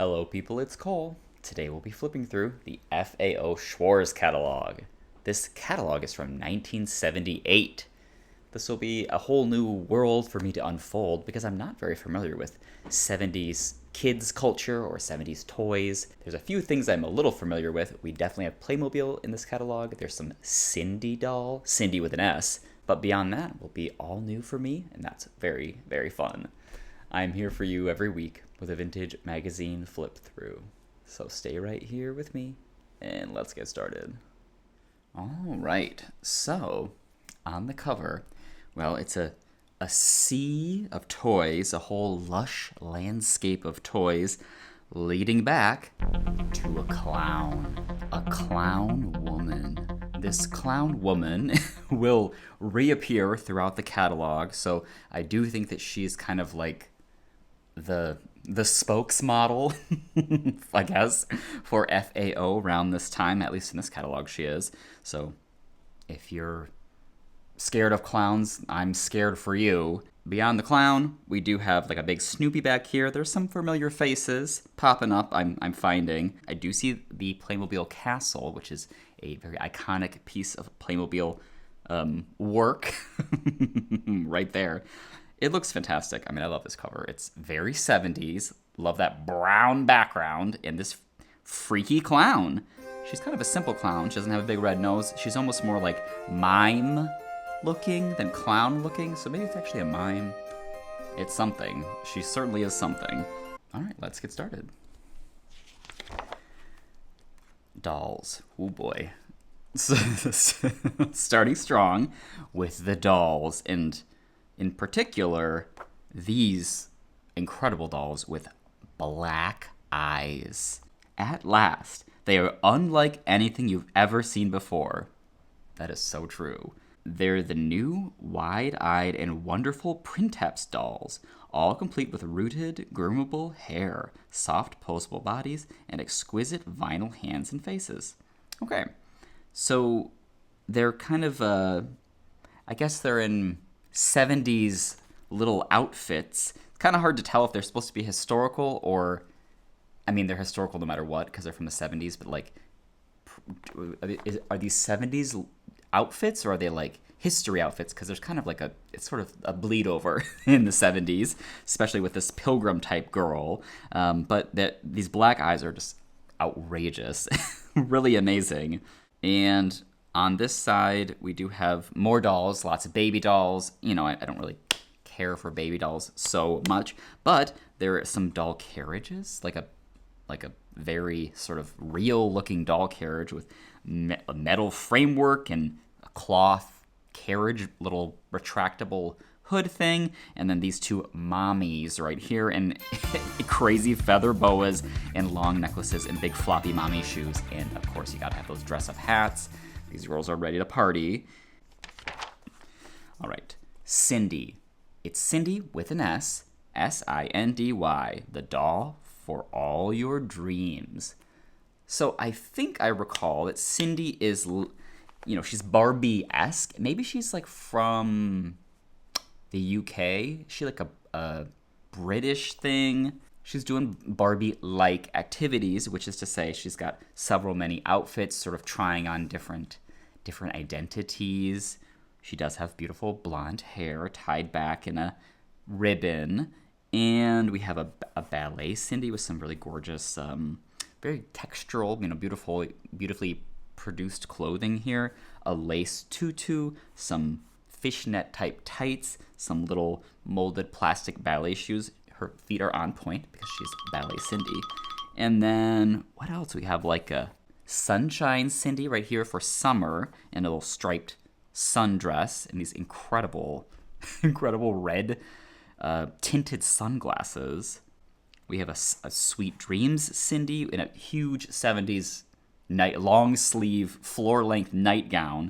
Hello, people, it's Cole. Today we'll be flipping through the FAO Schwarz catalog. This catalog is from 1978. This will be a whole new world for me to unfold because I'm not very familiar with 70s kids culture or 70s toys. There's a few things I'm a little familiar with. We definitely have Playmobil in this catalog. There's some Cindy doll, Cindy with an S, but beyond that will be all new for me, and that's very, very fun. I'm here for you every week with a vintage magazine flip through. So stay right here with me and let's get started. All right, so on the cover, well, it's a sea of toys, a whole lush landscape of toys leading back to a clown woman. This clown woman will reappear throughout the catalog, so I do think that she's kind of like the spokesmodel, I guess, for FAO around this time. At least in this catalog she is. So if you're scared of clowns, I'm scared for you. Beyond the clown, we do have like a big Snoopy back here. There's some familiar faces popping up, I'm finding. I do see the Playmobil castle, which is a very iconic piece of Playmobil work right there. It looks fantastic. I mean, I love this cover. It's very 70s. Love that brown background and this freaky clown. She's kind of a simple clown. She doesn't have a big red nose. She's almost more like mime looking than clown looking. So maybe it's actually a mime. It's something. She certainly is something. All right, let's get started. Dolls. Oh boy. Starting strong with the dolls, and in particular, these incredible dolls with black eyes. At last, they are unlike anything you've ever seen before. That is so true. They're the new, wide-eyed, and wonderful Printemps dolls, all complete with rooted, groomable hair, soft, posable bodies, and exquisite vinyl hands and faces. Okay, so they're kind of, I guess they're in 70s little outfits. It's kind of hard to tell if they're supposed to be historical or, I mean, they're historical no matter what because they're from the 70s, but like, are these 70s outfits or are they like history outfits? Because there's kind of like it's sort of a bleed over in the 70s, especially with this pilgrim type girl. But these black eyes are just outrageous, really amazing. And on this side, we do have more dolls, lots of baby dolls. You know, I don't really care for baby dolls so much, but there are some doll carriages, like a very sort of real-looking doll carriage with a metal framework and a cloth carriage, little retractable hood thing, and then these two mommies right here in crazy feather boas and long necklaces and big floppy mommy shoes. And of course, you gotta have those dress-up hats. These girls are ready to party. All right, Cindy. It's Cindy with an S, S-I-N-D-Y, the doll for all your dreams. So I think I recall that Cindy is, you know, she's Barbie-esque. Maybe she's like from the UK. She like a British thing. She's doing Barbie-like activities, which is to say she's got many outfits, sort of trying on different identities. She does have beautiful blonde hair tied back in a ribbon. And we have a ballet Cindy with some really gorgeous, very textural, you know, beautifully produced clothing here. A lace tutu, some fishnet type tights, some little molded plastic ballet shoes. Her feet are on point because she's ballet Cindy. And then what else? We have like a sunshine Cindy right here for summer in a little striped sundress and these incredible red tinted sunglasses. We have a Sweet Dreams Cindy in a huge 70s long sleeve floor length nightgown.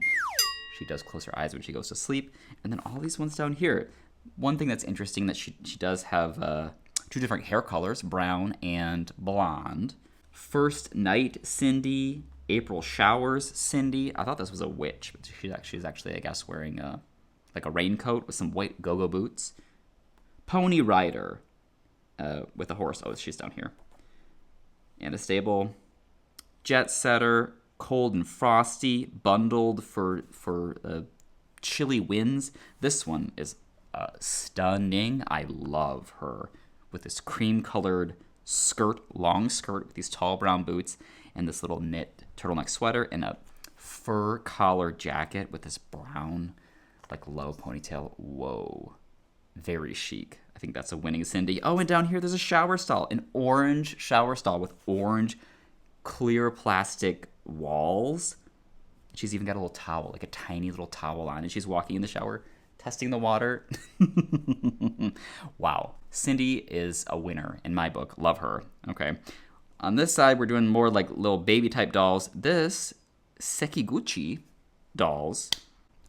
She does close her eyes when she goes to sleep. And then all these ones down here. One thing that's interesting that she does have two different hair colors, brown and blonde. First Night Cindy, April Showers Cindy. I thought this was a witch, but she's actually, I guess, wearing like a raincoat with some white go-go boots. Pony Rider with a horse. Oh, she's down here. in a stable. Jet Setter, cold and frosty, bundled for chilly winds. This one is stunning. I love her with this cream-colored skirt, long skirt with these tall brown boots and this little knit turtleneck sweater and a fur collar jacket with this brown, like, low ponytail. Whoa. Very chic. I think that's a winning Cindy. Oh, and down here there's a shower stall. An orange shower stall with orange clear plastic walls. She's even got a little towel, like a tiny little towel on, and she's walking in the shower, testing the water. Wow. Cindy is a winner in my book. Love her. Okay. On this side, we're doing more like little baby type dolls. This Sekiguchi dolls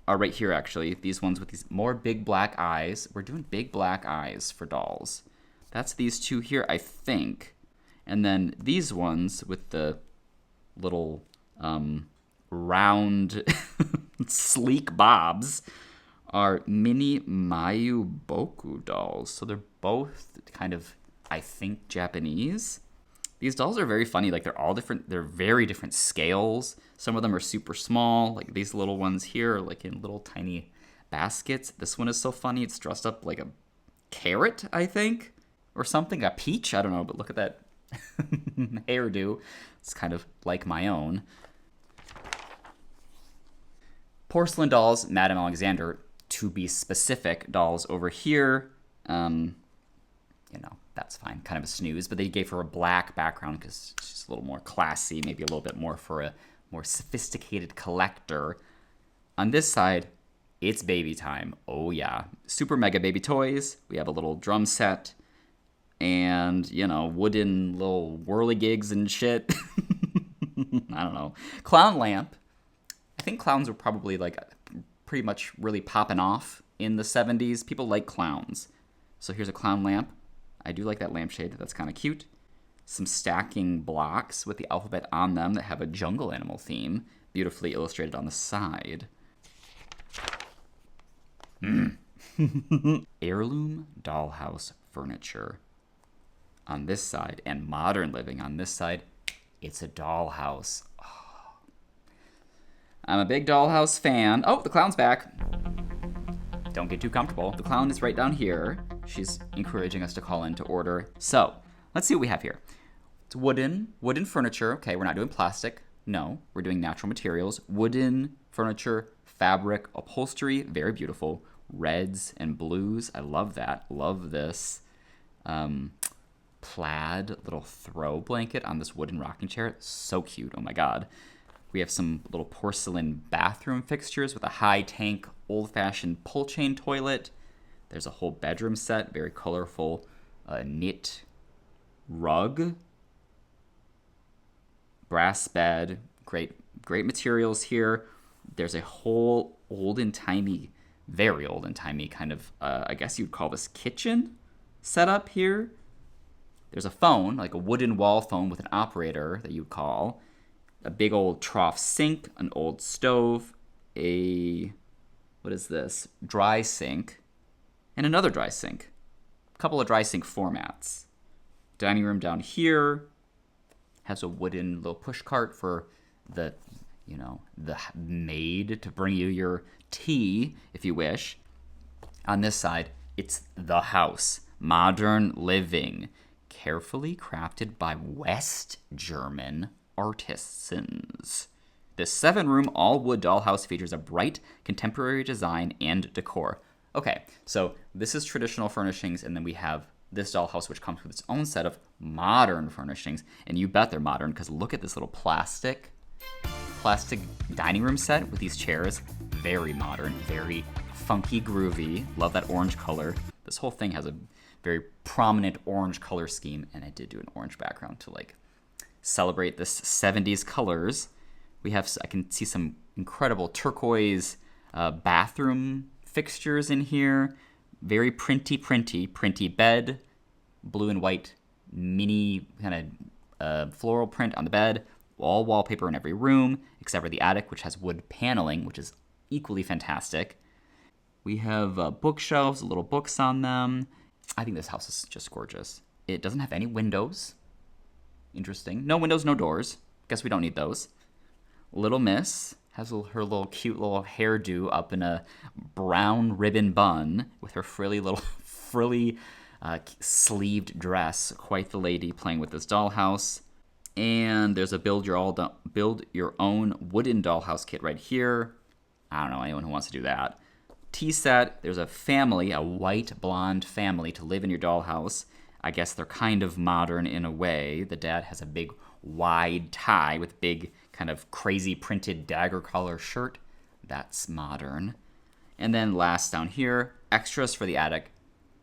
are right here, actually. These ones with these more big black eyes. We're doing big black eyes for dolls. That's these two here, I think. And then these ones with the little round, sleek bobs are mini Mayuboku dolls. So they're both kind of, I think, Japanese. These dolls are very funny. Like, they're all different. They're very different scales. Some of them are super small. Like, these little ones here are like in little tiny baskets. This one is so funny. It's dressed up like a carrot, I think, or something. A peach. I don't know, but look at that hairdo. It's kind of like my own. Porcelain dolls, Madame Alexander, to be specific, dolls over here. That's fine. Kind of a snooze, but they gave her a black background because she's a little more classy, maybe a little bit more for a more sophisticated collector. On this side, it's baby time. Oh, yeah. Super mega baby toys. We have a little drum set and, wooden little whirligigs and shit. I don't know. Clown lamp. I think clowns were probably, like, pretty much really popping off in the 70s. People like clowns. So here's a clown lamp. I do like that lampshade. That's kind of cute. Some stacking blocks with the alphabet on them that have a jungle animal theme, beautifully illustrated on the side. Heirloom dollhouse furniture on this side, and modern living on this side. It's a dollhouse. Oh. I'm a big dollhouse fan. Oh, the clown's back. Don't get too comfortable. The clown is right down here. She's encouraging us to call in to order. So, let's see what we have here. It's wooden furniture. Okay, we're not doing plastic. No, we're doing natural materials. Wooden furniture, fabric, upholstery, very beautiful. Reds and blues. I love that. Love this. Plaid little throw blanket on this wooden rocking chair. So cute. Oh my God. We have some little porcelain bathroom fixtures with a high tank, old-fashioned pull chain toilet. There's a whole bedroom set, very colorful, knit rug, brass bed, great materials here. There's a whole old and timey, very old and timey kind of, I guess you'd call this kitchen setup here. There's a phone, like a wooden wall phone with an operator that you'd call. A big old trough sink, an old stove, what is this? Dry sink, and another dry sink. A couple of dry sink formats. Dining room down here has a wooden little push cart for the maid to bring you your tea, if you wish. On this side, it's the house. Modern living. Carefully crafted by West German artisans. This 7-room all-wood dollhouse features a bright, contemporary design and decor. Okay, so this is traditional furnishings, and then we have this dollhouse, which comes with its own set of modern furnishings. And you bet they're modern, because look at this little plastic dining room set with these chairs. Very modern, very funky, groovy. Love that orange color. This whole thing has a very prominent orange color scheme, and I did do an orange background to celebrate this 70s colors. I can see some incredible turquoise bathroom fixtures in here. Very printy bed, blue and white mini kind of floral print on the bed. All wallpaper in every room, except for the attic, which has wood paneling, which is equally fantastic. We have bookshelves, little books on them. I think this house is just gorgeous. It doesn't have any windows. Interesting. No windows, no doors. Guess we don't need those. Little Miss has her little cute little hairdo up in a brown ribbon bun with her frilly sleeved dress. Quite the lady playing with this dollhouse. And there's a build your own wooden dollhouse kit right here. I don't know anyone who wants to do that. Tea set. There's a family, a white blonde family to live in your dollhouse. I guess they're kind of modern in a way. The dad has a big wide tie with big kind of crazy printed dagger collar shirt. That's modern. And then last down here, extras for the attic.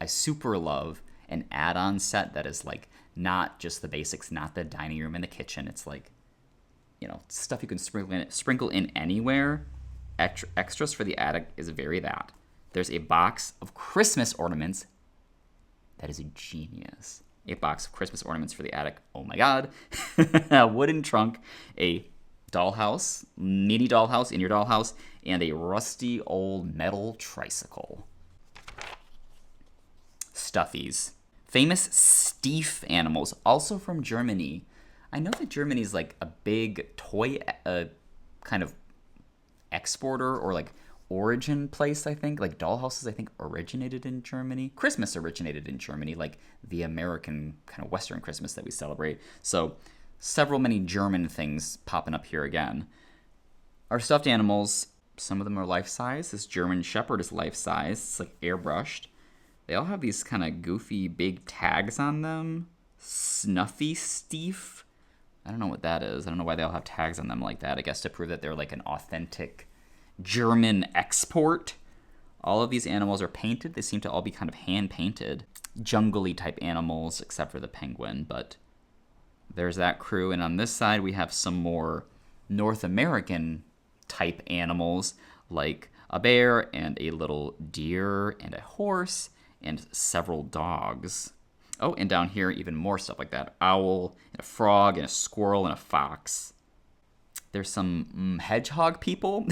I super love an add-on set that is like not just the basics, not the dining room and the kitchen. It's like, stuff you can sprinkle in anywhere. Extras for the attic is very that. There's a box of Christmas ornaments. That is a genius. A box of Christmas ornaments for the attic. Oh my god. A wooden trunk, a dollhouse, mini dollhouse in your dollhouse, and a rusty old metal tricycle. Stuffies. Famous Stief animals, also from Germany. I know that Germany is like a big toy kind of exporter or like origin place, I think. Like dollhouses, I think, originated in Germany. Christmas originated in Germany, like the American kind of Western Christmas that we celebrate. So many German things popping up here again. Our stuffed animals, some of them are life-size. This German Shepherd is life-size. It's like airbrushed. They all have these kind of goofy big tags on them. Snuffy Stief. I don't know what that is. I don't know why they all have tags on them like that. I guess to prove that they're like an authentic German export. All of these animals are painted. They seem to all be kind of hand-painted. Jungly type animals, except for the penguin. But there's that crew. And on this side, we have some more North American type animals, like a bear and a little deer and a horse and several dogs. Oh, and down here, even more stuff like that. Owl, and a frog, and a squirrel, and a fox. There's some hedgehog people.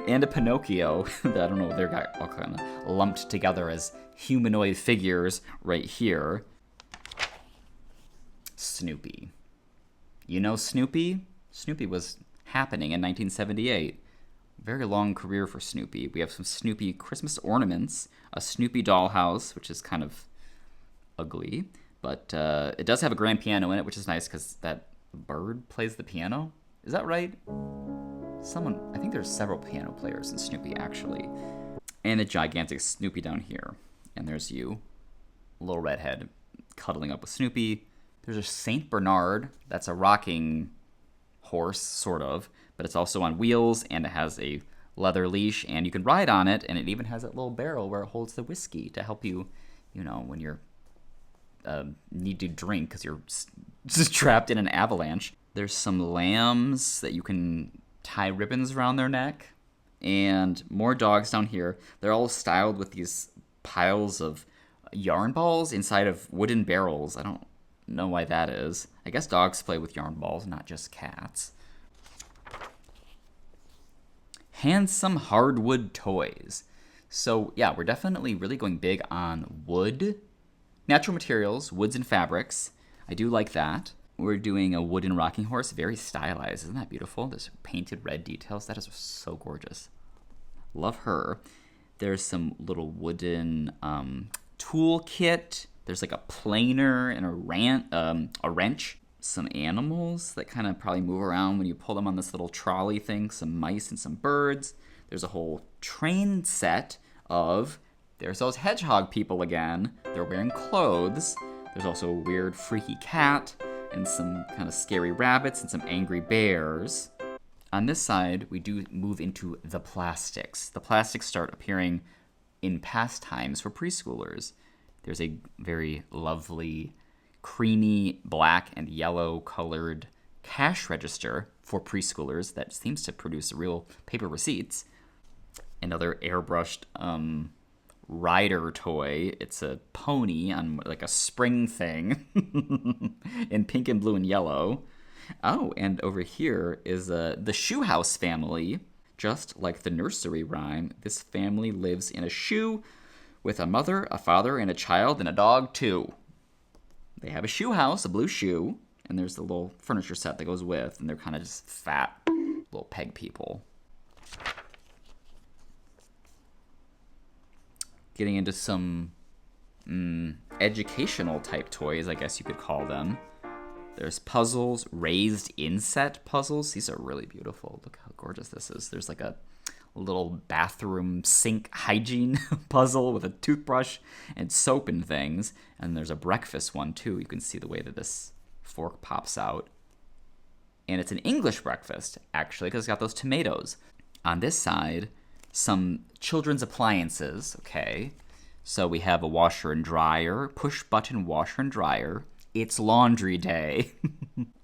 And a Pinocchio. I don't know, they're got all kind of lumped together as humanoid figures right here. Snoopy. You know Snoopy? Snoopy was happening in 1978. Very long career for Snoopy. We have some Snoopy Christmas ornaments, a Snoopy dollhouse, which is kind of ugly, but it does have a grand piano in it, which is nice because that bird plays the piano. Is that right? I think there's several piano players in Snoopy, actually. And a gigantic Snoopy down here. And there's you, little redhead, cuddling up with Snoopy. There's a Saint Bernard. That's a rocking horse, sort of, but it's also on wheels, and it has a leather leash, and you can ride on it, and it even has that little barrel where it holds the whiskey to help you, when you're need to drink because you're just trapped in an avalanche. There's some lambs that you can tie ribbons around their neck, and more dogs down here. They're all styled with these piles of yarn balls inside of wooden barrels. I don't know why that is. I guess dogs play with yarn balls, not just cats. Handsome hardwood toys. So yeah, we're definitely really going big on wood, natural materials, woods and fabrics. I do like that. We're doing a wooden rocking horse, very stylized. Isn't that beautiful? There's painted red details. That is so gorgeous. Love her. There's some little wooden tool kit. There's like a planer and a wrench. Some animals that kind of probably move around when you pull them on this little trolley thing. Some mice and some birds. There's a whole train set of, there's those hedgehog people again. They're wearing clothes. There's also a weird freaky cat and some kind of scary rabbits and some angry bears. On this side, we do move into the plastics. The plastics start appearing in past times for preschoolers. There's a very lovely creamy black and yellow colored cash register for preschoolers that seems to produce real paper receipts. Another airbrushed rider toy. It's a pony on like a spring thing in pink and blue and yellow. Oh, and over here is the Shoe House family. Just like the nursery rhyme, this family lives in a shoe with a mother, a father, and a child, and a dog too. They have a shoe house, a blue shoe, and there's the little furniture set that goes with, and they're kind of just fat little peg people. Getting into some educational type toys, I guess you could call them. There's puzzles, raised inset puzzles. These are really beautiful. Look how gorgeous this is. There's like a little bathroom sink hygiene puzzle with a toothbrush and soap and things. And there's a breakfast one too. You can see the way that this fork pops out. And it's an English breakfast, actually, because it's got those tomatoes. On this side, some children's appliances, okay? So we have a washer and dryer, push-button washer and dryer. It's laundry day.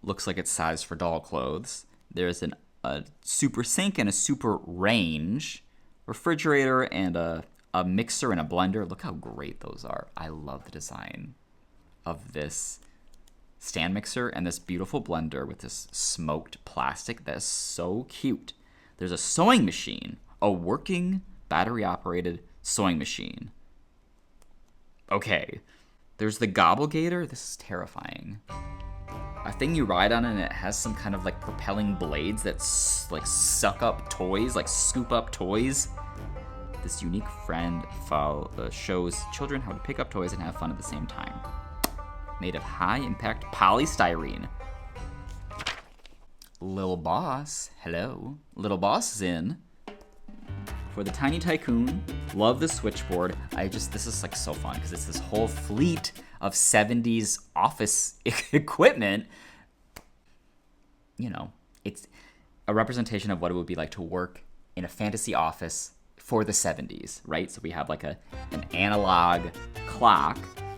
Looks like it's sized for doll clothes. There's a super sink and a super range, refrigerator, and a mixer and a blender. Look how great those are. I love the design of this stand mixer and this beautiful blender with this smoked plastic. That's so cute. There's a sewing machine, a working battery-operated sewing machine. Okay. There's the Gobblegator. This is terrifying. A thing you ride on, and it has some kind of like propelling blades that like suck up toys, like scoop up toys. This unique friend shows children how to pick up toys and have fun at the same time. Made of high-impact polystyrene. Little Boss, hello. Little Boss is in. For the Tiny Tycoon, love the switchboard. This is like so fun because it's this whole fleet of 70s office equipment. You know, it's a representation of what it would be like to work in a fantasy office for the 70s, right? So we have like an analog clock.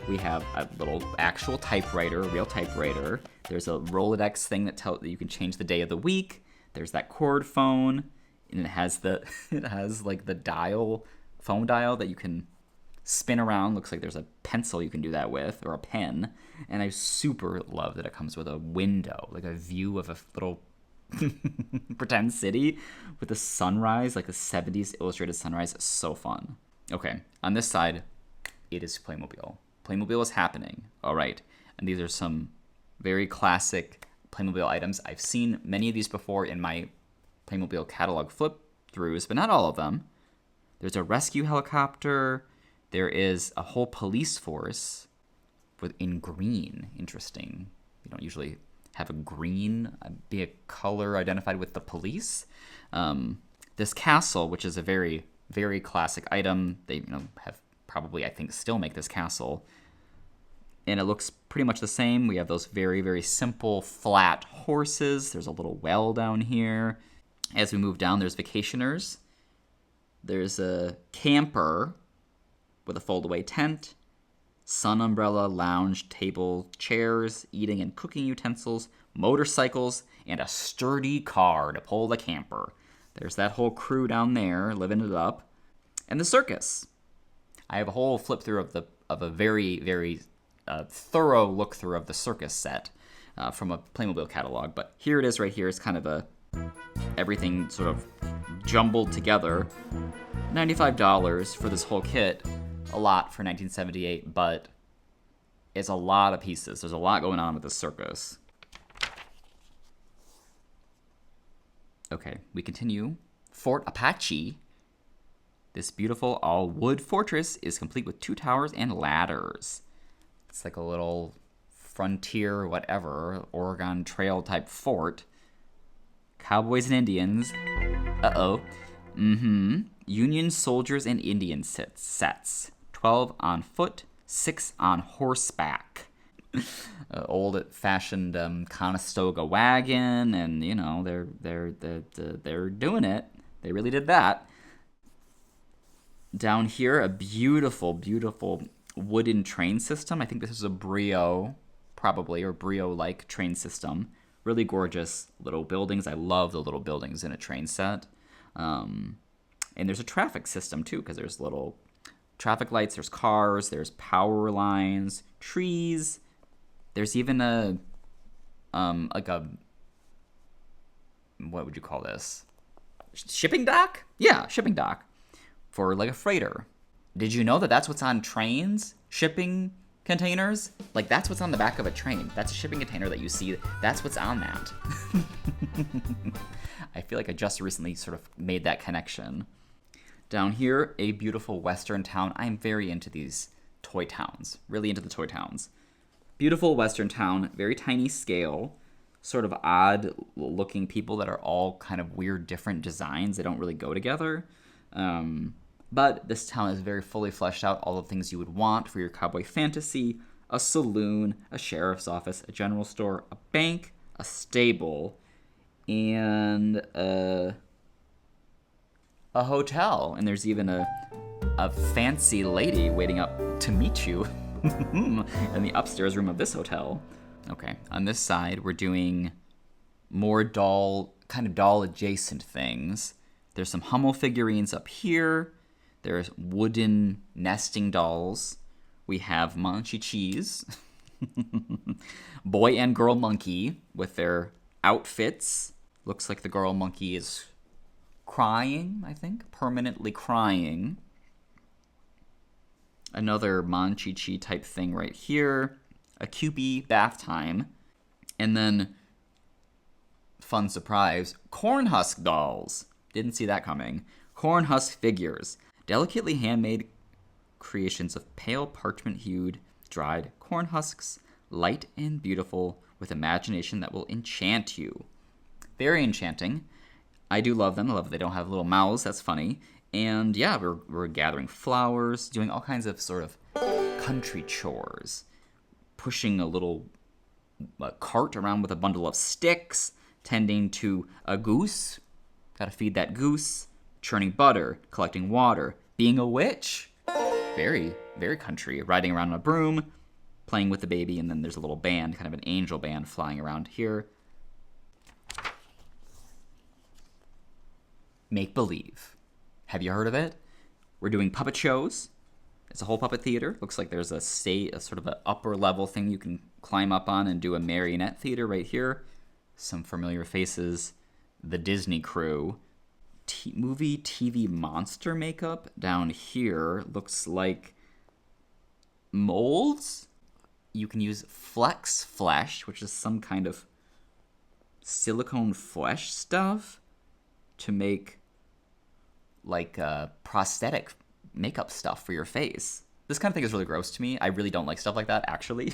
We have a little actual typewriter, a real typewriter. There's a Rolodex thing that you can change the day of the week. There's that cord phone. And it has like the phone dial that you can spin around. Looks like there's a pencil you can do that with, or a pen. And I super love that it comes with a window, like a view of a little pretend city with a sunrise, like a 70s illustrated sunrise. It's so fun. Okay, on this side, it is Playmobil. Playmobil is happening. All right, and these are some very classic Playmobil items. I've seen many of these before in my Playmobil catalog flip-throughs, but not all of them. There's a rescue helicopter. There is a whole police force in green. Interesting. You don't usually have a green be a color identified with the police. This castle, which is a very, very classic item. They have probably, I think, still make this castle. And it looks pretty much the same. We have those very, very simple, flat horses. There's a little well down here. As we move down, there's vacationers. There's a camper with a fold-away tent, sun umbrella, lounge, table, chairs, eating and cooking utensils, motorcycles, and a sturdy car to pull the camper. There's that whole crew down there living it up. And the circus. I have a whole flip-through of a very, very thorough look-through of the circus set from a Playmobil catalog. But here it is right here. It's kind of everything sort of jumbled together. $95 for this whole kit. A lot for 1978, but it's a lot of pieces. There's a lot going on with the circus. Okay, we continue. Fort Apache. This beautiful all-wood fortress is complete with 2 towers and ladders. It's like a little frontier, whatever, Oregon Trail type fort. Cowboys and Indians. Uh-oh. Union soldiers and Indian sets. 12 on foot, 6 on horseback. Old-fashioned Conestoga wagon, and they're doing it. They really did that. Down here, a beautiful, beautiful wooden train system. I think this is a Brio, probably, or Brio-like train system. Really gorgeous little buildings. I love the little buildings in a train set. And there's a traffic system, too, because there's little traffic lights, there's cars, there's power lines, trees. There's even what would you call this? Shipping dock? Yeah, shipping dock for like a freighter. Did you know that that's what's on trains? Shipping containers. Like, that's what's on the back of a train. That's a shipping container that you see. That's what's on that. I feel like I just recently sort of made that connection. Down here, a beautiful western town. I'm very into these toy towns. Really into the toy towns. Beautiful western town, very tiny scale. Sort of odd looking people that are all kind of weird, different designs. They don't really go together. But this town is very fully fleshed out. All the things you would want for your cowboy fantasy. A saloon, a sheriff's office, a general store, a bank, a stable, and a hotel. And there's even a fancy lady waiting up to meet you in the upstairs room of this hotel. Okay, on this side, we're doing more doll adjacent things. There's some Hummel figurines up here. There's wooden nesting dolls. We have Munchie Cheese. Boy and girl monkey with their outfits. Looks like the girl monkey is crying, I think. Permanently crying. Another Munchie type thing right here. A Kewpie bath time. And then, fun surprise, corn husk dolls. Didn't see that coming. Corn husk figures. Delicately handmade creations of pale parchment-hued, dried corn husks, light and beautiful, with imagination that will enchant you. Very enchanting. I do love them. I love that they don't have little mouths. That's funny. And yeah, we're gathering flowers, doing all kinds of sort of country chores. Pushing a little cart around with a bundle of sticks, tending to a goose. Gotta feed that goose. Churning butter, collecting water, being a witch. Very, very country. Riding around on a broom, playing with the baby, and then there's a little band, kind of an angel band flying around here. Make believe. Have you heard of it? We're doing puppet shows. It's a whole puppet theater. Looks like there's a sort of an upper level thing you can climb up on and do a marionette theater right here. Some familiar faces. The Disney crew. Movie TV monster makeup down here looks like molds. You can use flex flesh, which is some kind of silicone flesh stuff, to make like prosthetic makeup stuff for your face. This kind of thing is really gross to me. I really don't like stuff like that, actually.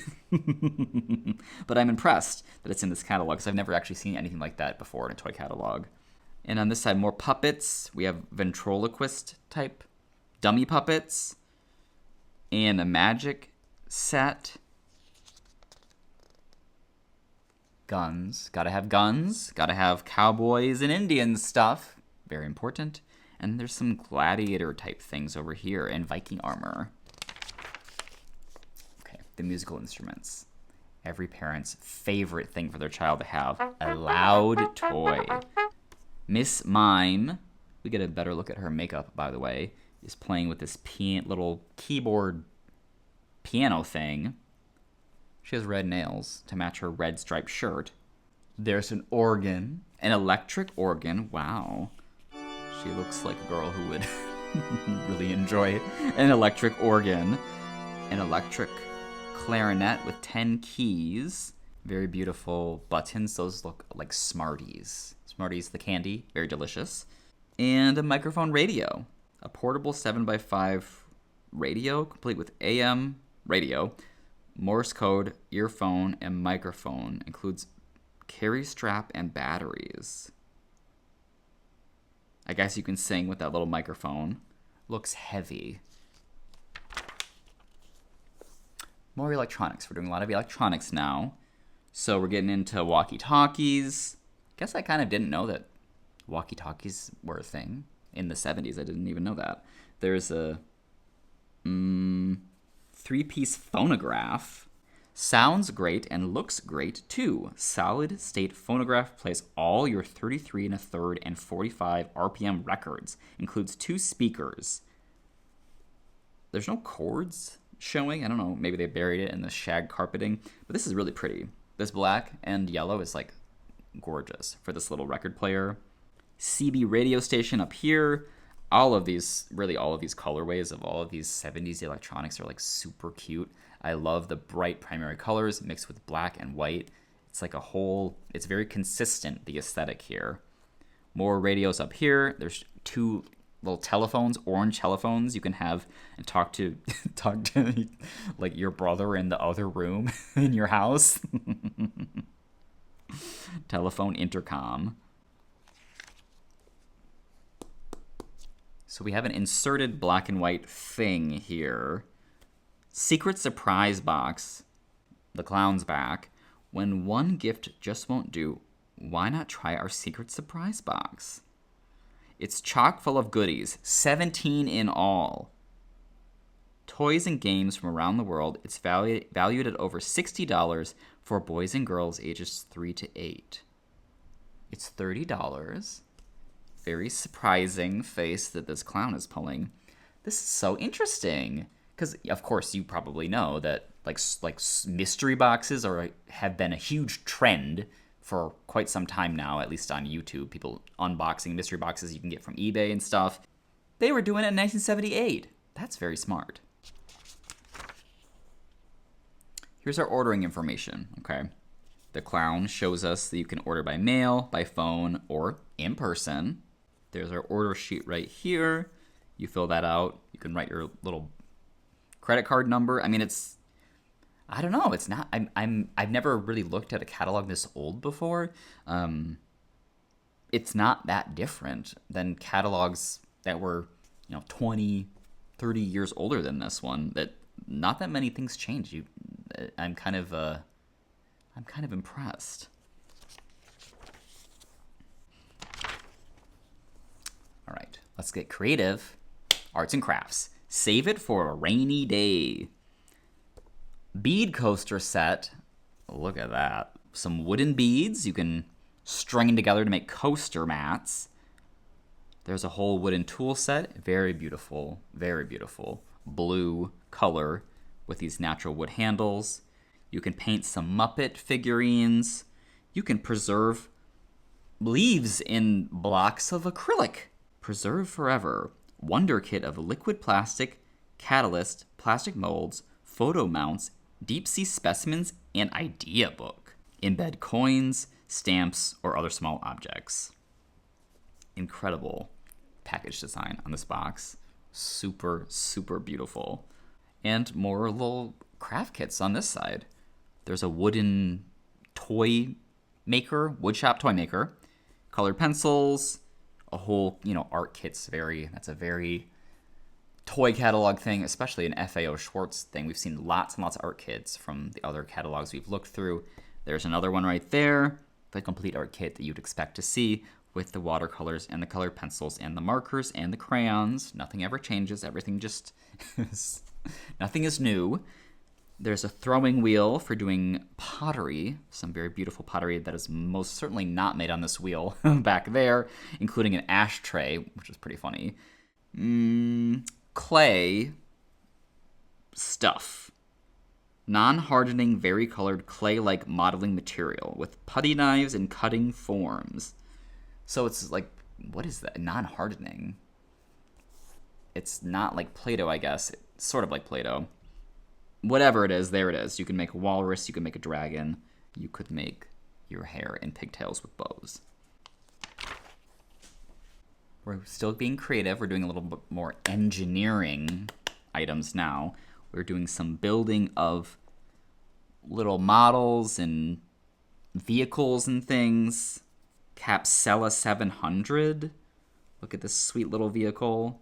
But I'm impressed that it's in this catalog, because I've never actually seen anything like that before in a toy catalog. And on this side, more puppets. We have ventriloquist type dummy puppets. And a magic set. Guns. Gotta have guns. Gotta have cowboys and Indians stuff. Very important. And there's some gladiator type things over here and Viking armor. Okay, the musical instruments. Every parent's favorite thing for their child to have. A loud toy. Miss Mime, we get a better look at her makeup, by the way, is playing with this little keyboard piano thing. She has red nails to match her red striped shirt. There's an organ, an electric organ. Wow. She looks like a girl who would really enjoy an electric organ. An electric clarinet with 10 keys. Very beautiful buttons. Those look like Smarties. Smarties the candy, very delicious. And a microphone radio. A portable 7x5 radio, complete with AM radio, Morse code, earphone, and microphone. Includes carry strap and batteries. I guess you can sing with that little microphone. Looks heavy. More electronics. We're doing a lot of electronics now. So we're getting into walkie-talkies. Guess I kind of didn't know that walkie-talkies were a thing in the 70s. I didn't even know that. There's a 3-piece phonograph. Sounds great and looks great too. Solid state phonograph plays all your 33 1/3 and 45 RPM records. Includes 2 speakers. There's no chords showing. I don't know. Maybe they buried it in the shag carpeting. But this is really pretty. This black and yellow is like gorgeous for this little record player. CB radio station up here. All of these colorways of all of these 70s electronics are like super cute. I love the bright primary colors mixed with black and white. It's like a whole, it's very consistent, the aesthetic here. More radios up here. There's 2 little telephones, orange telephones you can have and talk to like your brother in the other room in your house. Telephone intercom. So we have an inserted black and white thing here. Secret surprise box. The clown's back. When one gift just won't do, why not try our secret surprise box? It's chock full of goodies, 17 in all. Toys and games from around the world. It's valued at over $60 for boys and girls ages 3 to 8. It's $30. Very surprising face that this clown is pulling. This is so interesting. Because, of course, you probably know that like mystery boxes have been a huge trend for quite some time now, at least on YouTube. People unboxing mystery boxes you can get from eBay and stuff. They were doing it in 1978. That's very smart. Here's our ordering information, okay? The clown shows us that you can order by mail, by phone, or in person. There's our order sheet right here. You fill that out. You can write your little credit card number. I mean, I don't know. It's not. I've never really looked at a catalog this old before. It's not that different than catalogs that were, 20, 30 years older than this one. That not that many things change. I'm kind of impressed. All right, let's get creative. Arts and crafts. Save it for a rainy day. Bead coaster set. Look at that. Some wooden beads you can string together to make coaster mats. There's a whole wooden tool set. Very beautiful. Very beautiful. Blue color with these natural wood handles. You can paint some Muppet figurines. You can preserve leaves in blocks of acrylic. Preserve forever. Wonder kit of liquid plastic, catalyst, plastic molds, photo mounts, deep sea specimens, and idea book. Embed coins, stamps, or other small objects. Incredible package design on this box. Super, super beautiful. And more little craft kits on this side. There's a wooden toy maker, woodshop toy maker, colored pencils, a whole, art kits. That's a very toy catalog thing, especially an FAO Schwarz thing. We've seen lots and lots of art kits from the other catalogs we've looked through. There's another one right there, the complete art kit that you'd expect to see with the watercolors and the colored pencils and the markers and the crayons. Nothing ever changes. Everything just nothing is new. There's a throwing wheel for doing pottery, some very beautiful pottery that is most certainly not made on this wheel back there, including an ashtray, which is pretty funny. Clay stuff. Non-hardening, very-colored clay-like modeling material with putty knives and cutting forms. So it's like, what is that? Non-hardening. It's not like Play-Doh, I guess. It's sort of like Play-Doh. Whatever it is, there it is. You can make a walrus, you can make a dragon, you could make your hair in pigtails with bows. We're still being creative. We're doing a little bit more engineering items now. We're doing some building of little models and vehicles and things. Capsule 700. Look at this sweet little vehicle.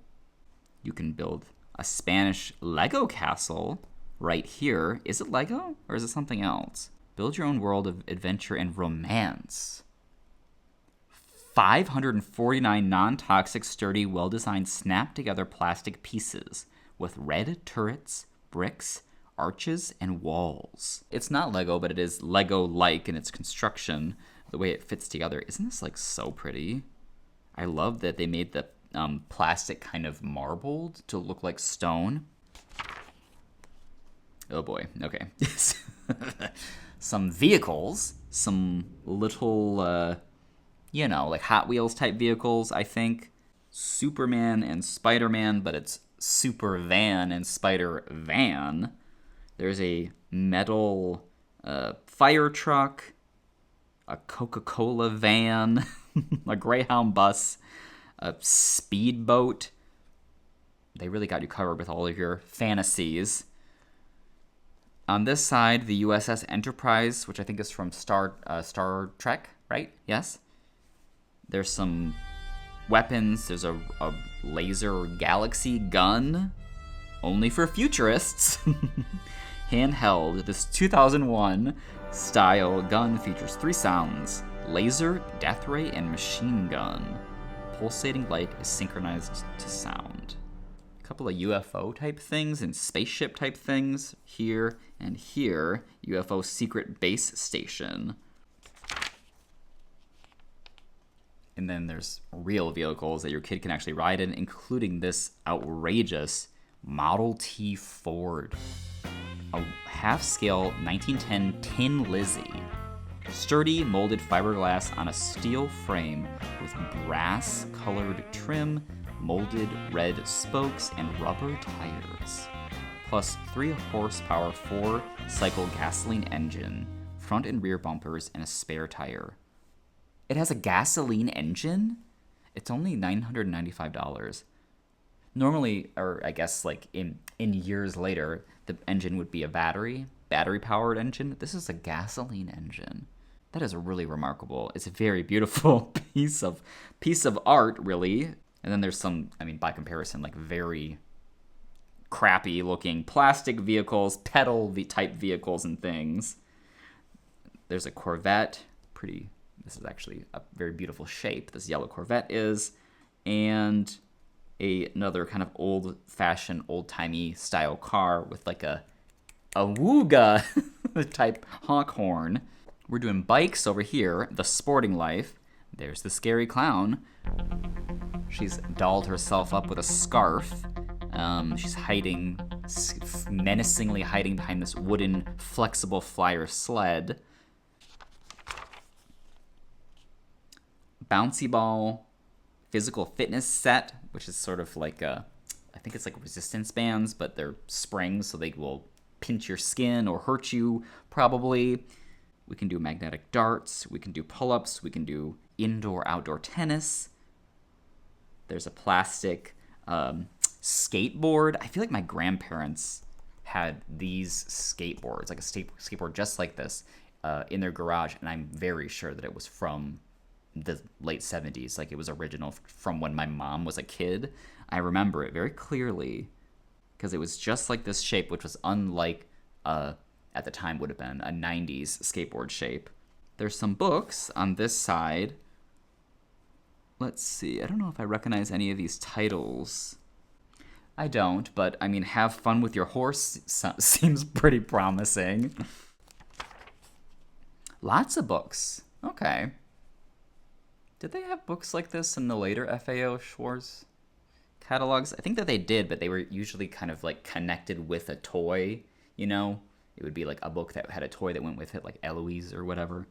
You can build a Spanish Lego castle right here. Is it Lego or is it something else? Build your own world of adventure and romance. 549 non-toxic, sturdy, well-designed, snap-together plastic pieces with red turrets, bricks, arches, and walls. It's not Lego, but it is Lego-like in its construction, the way it fits together. Isn't this so pretty? I love that they made the plastic kind of marbled to look like stone. Oh boy, okay. Some vehicles, some little, like Hot Wheels type vehicles, I think. Superman and Spider-Man, but it's Super Van and Spider Van. There's a metal fire truck, a Coca-Cola van, a Greyhound bus, a speedboat. They really got you covered with all of your fantasies. On this side, the USS Enterprise, which I think is from Star Trek, right? Yes? There's some weapons. There's a laser galaxy gun, only for futurists. Handheld. This 2001 style gun features 3 sounds: laser, death ray, and machine gun. Pulsating light is synchronized to sound. A couple of UFO type things and spaceship type things here and here. UFO secret base station. And then there's real vehicles that your kid can actually ride in, including this outrageous Model T Ford. A half-scale 1910 Tin Lizzie. Sturdy molded fiberglass on a steel frame with brass-colored trim, molded red spokes, and rubber tires. Plus 3 horsepower 4-cycle gasoline engine, front and rear bumpers, and a spare tire. It has a gasoline engine? It's only $995. Normally, or I guess like in years later, the engine would be a battery-powered engine. This is a gasoline engine. That is really remarkable. It's a very beautiful piece of art, really. And then there's some, I mean, by comparison, like very crappy looking plastic vehicles, pedal type vehicles and things. There's a Corvette, this is actually a very beautiful shape, this yellow Corvette is, and another kind of old-fashioned, old-timey style car with like a wooga type honk horn. We're doing bikes over here, the sporting life. There's the scary clown. She's dolled herself up with a scarf. She's menacingly hiding behind this wooden flexible flyer sled. Bouncy ball physical fitness set, which is sort of like I think it's like resistance bands, but they're springs, so they will pinch your skin or hurt you, probably. We can do magnetic darts. We can do pull-ups. We can do indoor-outdoor tennis. There's a plastic skateboard. I feel like my grandparents had these skateboards, like a skateboard just like this, in their garage, and I'm very sure that it was from the late 70s. Like, it was original from when my mom was a kid. I remember it very clearly because it was just like this shape, which was unlike, at the time would have been a 90s skateboard shape. There's some books on this side. Let's see. I don't know if I recognize any of these titles. I don't, but I mean, Have Fun with Your Horse seems pretty promising. Lots of books. Okay. Did they have books like this in the later FAO Schwarz catalogs? I think that they did, but they were usually kind of like connected with a toy, you know? It would be like a book that had a toy that went with it, like Eloise or whatever.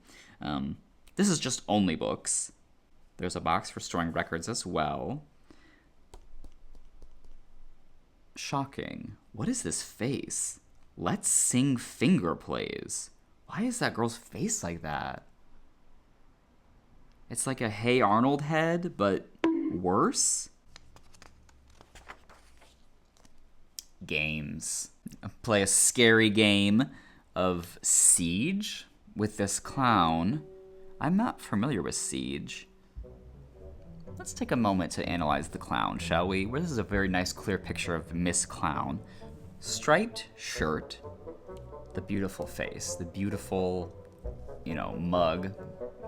This is just only books. There's a box for storing records as well. Shocking. What is this face? Let's Sing Finger Plays. Why is that girl's face like that? It's like a Hey Arnold head, but worse. Games. Play a scary game of Siege with this clown. I'm not familiar with Siege. Let's take a moment to analyze the clown, shall we? This is a very nice, clear picture of Miss Clown. Striped shirt, the beautiful face, the beautiful, mug,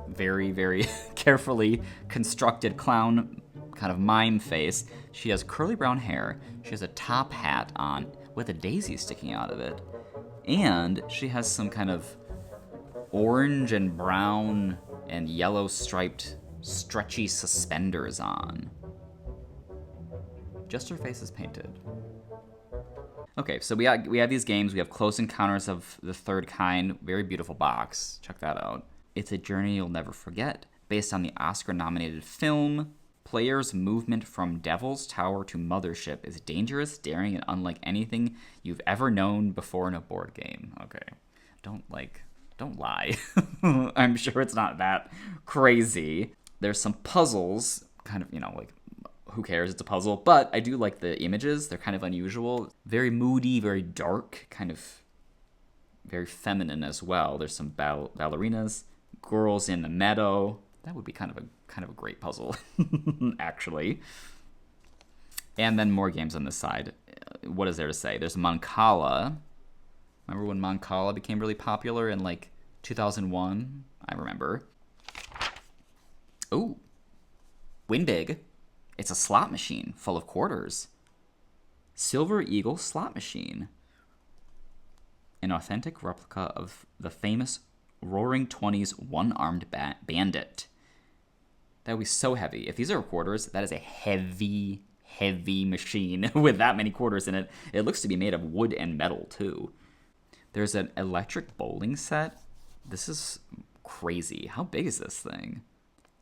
very, very carefully constructed clown kind of mime face. She has curly brown hair. She has a top hat on with a daisy sticking out of it. And she has some kind of orange and brown and yellow striped stretchy suspenders on. Just her face is painted. Okay, so we have these games. We have Close Encounters of the Third Kind. Very beautiful box. Check that out. It's a journey you'll never forget, based on the Oscar-nominated film Players' movement from Devil's Tower to Mothership is dangerous, daring, and unlike anything you've ever known before in a board game. Okay. Don't lie. I'm sure it's not that crazy. There's some puzzles, kind of, like, who cares? It's a puzzle. But I do like the images. They're kind of unusual. Very moody, very dark, kind of very feminine as well. There's some ballerinas, girls in the meadow. That would be kind of a great puzzle, actually. And then more games on this side. What is there to say? There's Mancala. Remember when Mancala became really popular in like 2001? I remember. Ooh. Win Big. It's a slot machine full of quarters. Silver Eagle slot machine. An authentic replica of the famous Roaring Twenties one-armed bandit. That would be so heavy. If these are quarters, that is a heavy, heavy machine with that many quarters in it. It looks to be made of wood and metal, too. There's an electric bowling set. This is crazy. How big is this thing?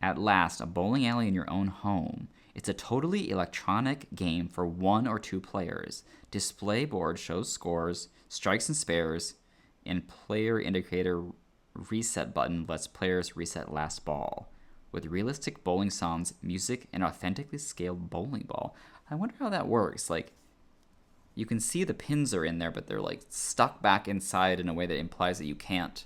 At last, a bowling alley in your own home. It's a totally electronic game for 1 or 2 players. Display board shows scores, strikes and spares, and player indicator reset button lets players reset last ball. With realistic bowling songs, music, and authentically scaled bowling ball. I wonder how that works. Like, you can see the pins are in there, but they're like stuck back inside in a way that implies that you can't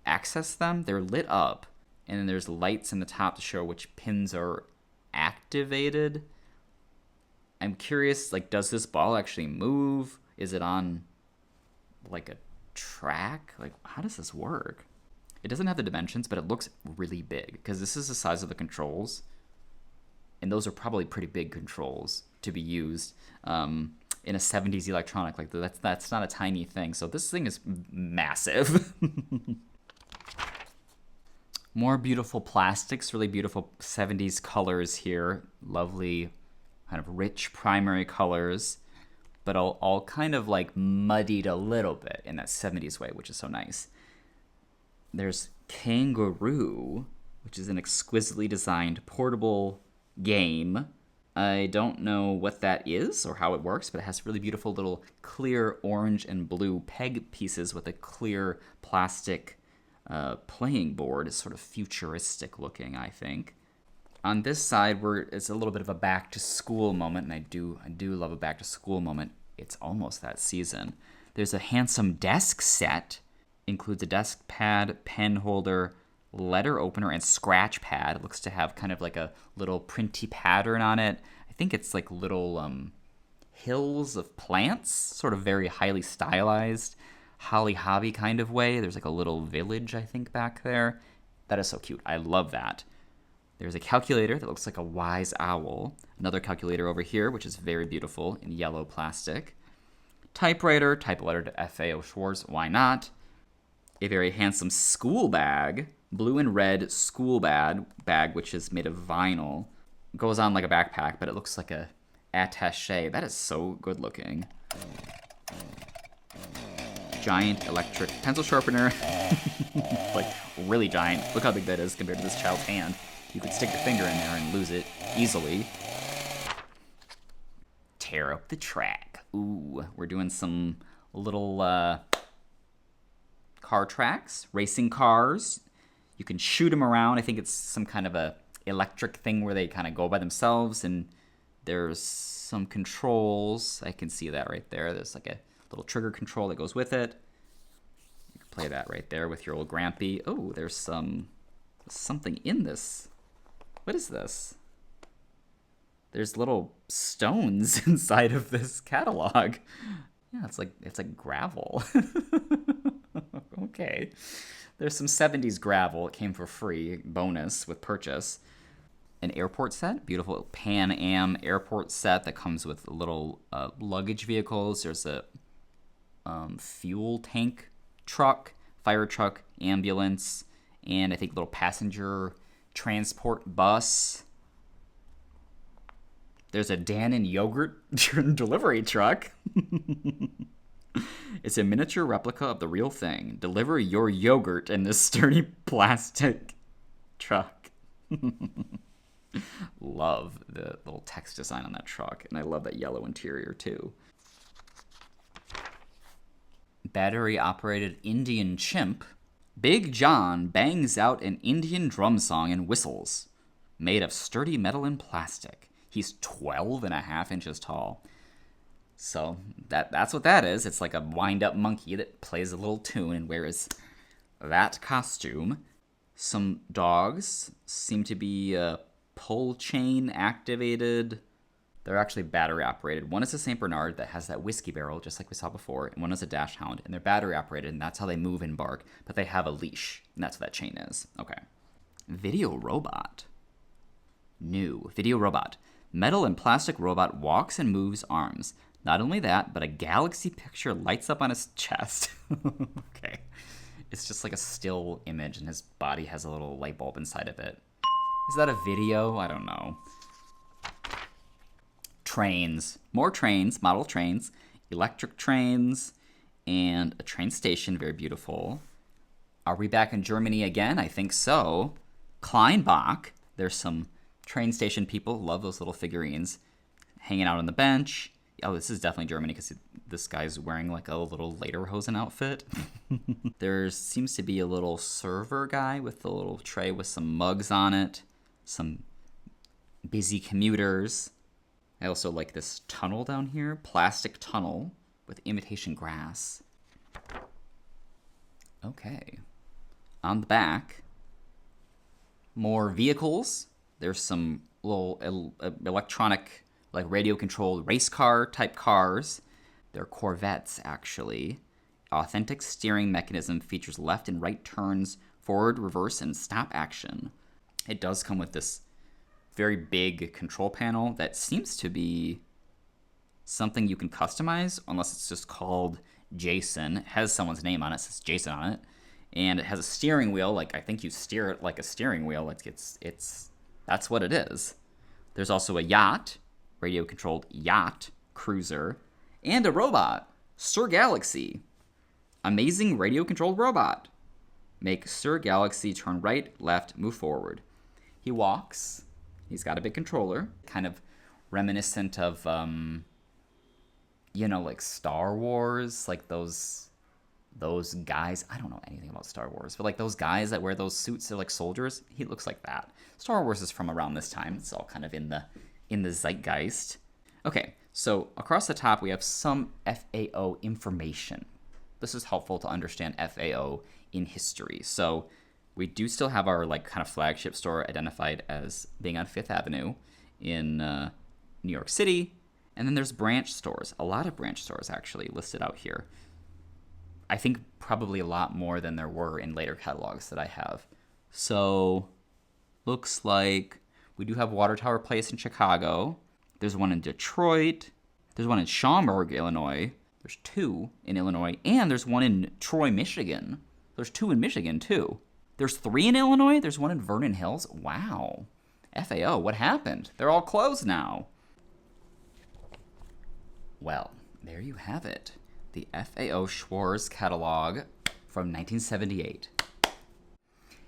access them. They're lit up, and then there's lights in the top to show which pins are activated. I'm curious, like, does this ball actually move? Is it on like a track? Like, how does this work? It doesn't have the dimensions, but it looks really big because this is the size of the controls, and those are probably pretty big controls to be used in a 70s electronic. Like, that's not a tiny thing. So this thing is massive. More beautiful plastics, really beautiful 70s colors here. Lovely, kind of rich primary colors, but all kind of like muddied a little bit in that 70s way, which is so nice. There's Kangaroo, which is an exquisitely designed portable game. I don't know what that is or how it works, but it has really beautiful little clear orange and blue peg pieces with a clear plastic playing board. It's sort of futuristic looking, I think. On this side, it's a little bit of a back to school moment, and I do love a back to school moment. It's almost that season. There's a handsome desk set. Includes a desk pad, pen holder, letter opener, and scratch pad. It looks to have kind of like a little printy pattern on it. I think it's like little hills of plants, sort of very highly stylized, Holly Hobby kind of way. There's like a little village, I think, back there. That is so cute. I love that. There's a calculator that looks like a wise owl. Another calculator over here, which is very beautiful in yellow plastic. Typewriter to FAO Schwarz, why not? A very handsome school bag, blue and red school bag, which is made of vinyl. It goes on like a backpack, but it looks like a attaché. That is so good looking. Giant electric pencil sharpener. Like, really giant. Look how big that is compared to this child's hand. You could stick your finger in there and lose it easily. Tear up the track. Ooh, we're doing some little car tracks, racing cars. You can shoot them around. I think it's some kind of a electric thing where they kind of go by themselves, and there's some controls. I can see that right there. There's like a little trigger control that goes with it. You can play that right there with your old Grampy. Oh, there's something in this. What is this? There's little stones inside of this catalog. Yeah, it's like gravel. Okay. There's some 70s gravel. It came for free, bonus with purchase. An airport set, beautiful Pan Am airport set that comes with little luggage vehicles. There's a fuel tank truck, fire truck, ambulance, and I think little passenger transport bus. There's a Dannon yogurt delivery truck. It's a miniature replica of the real thing. Deliver your yogurt in this sturdy plastic truck. Love the little text design on that truck, and I love that yellow interior too. Battery-operated Indian chimp. Big John bangs out an Indian drum song and whistles, made of sturdy metal and plastic. He's 12 and a half inches tall. So that's what that is. It's like a wind-up monkey that plays a little tune and wears that costume. Some dogs seem to be pull chain activated. They're actually battery operated. One is a St. Bernard that has that whiskey barrel, just like we saw before, and one is a dash hound, and they're battery operated, and that's how they move and bark, but they have a leash, and that's what that chain is. Okay. Video robot. New. Video robot. Metal and plastic robot walks and moves arms. Not only that, but a galaxy picture lights up on his chest. Okay. It's just like a still image, and his body has a little light bulb inside of it. Is that a video? I don't know. Trains. More trains, model trains, electric trains, and a train station. Very beautiful. Are we back in Germany again? I think so. Kleinbach. There's some train station people. Love those little figurines. Hanging out on the bench. Oh, this is definitely Germany because this guy's wearing like a little lederhosen outfit. There seems to be a little server guy with a little tray with some mugs on it. Some busy commuters. I also like this tunnel down here. Plastic tunnel with imitation grass. Okay. On the back, more vehicles. There's some little electronic, like radio-controlled race car type cars. They're Corvettes, actually. Authentic steering mechanism features left and right turns, forward, reverse, and stop action. It does come with this very big control panel that seems to be something you can customize, unless it's just called Jason. It has someone's name on it, says Jason on it. And it has a steering wheel, like I think you steer it like a steering wheel. Like it's that's what it is. There's also a yacht, radio-controlled yacht, cruiser, and a robot, Sir Galaxy. Amazing radio-controlled robot. Make Sir Galaxy turn right, left, move forward. He walks. He's got a big controller, kind of reminiscent of, like Star Wars, like those guys. I don't know anything about Star Wars, but like those guys that wear those suits, they're like soldiers. He looks like that. Star Wars is from around this time. It's all kind of in the zeitgeist. Okay, so across the top we have some FAO information. This is helpful to understand FAO in history. So we do still have our like kind of flagship store identified as being on Fifth Avenue in New York City. And then there's branch stores, a lot of branch stores actually listed out here. I think probably a lot more than there were in later catalogs that I have. So looks like we do have Water Tower Place in Chicago. There's one in Detroit. There's one in Schaumburg, Illinois. There's two in Illinois. And there's one in Troy, Michigan. There's two in Michigan, too. There's three in Illinois. There's one in Vernon Hills. Wow. FAO, what happened? They're all closed now. Well, there you have it. The FAO Schwarz catalog from 1978.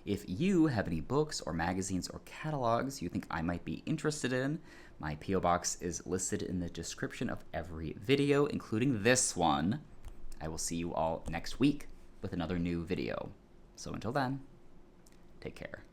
If you have any books or magazines or catalogs you think I might be interested in, my P.O. Box is listed in the description of every video, including this one. I will see you all next week with another new video. So until then, take care.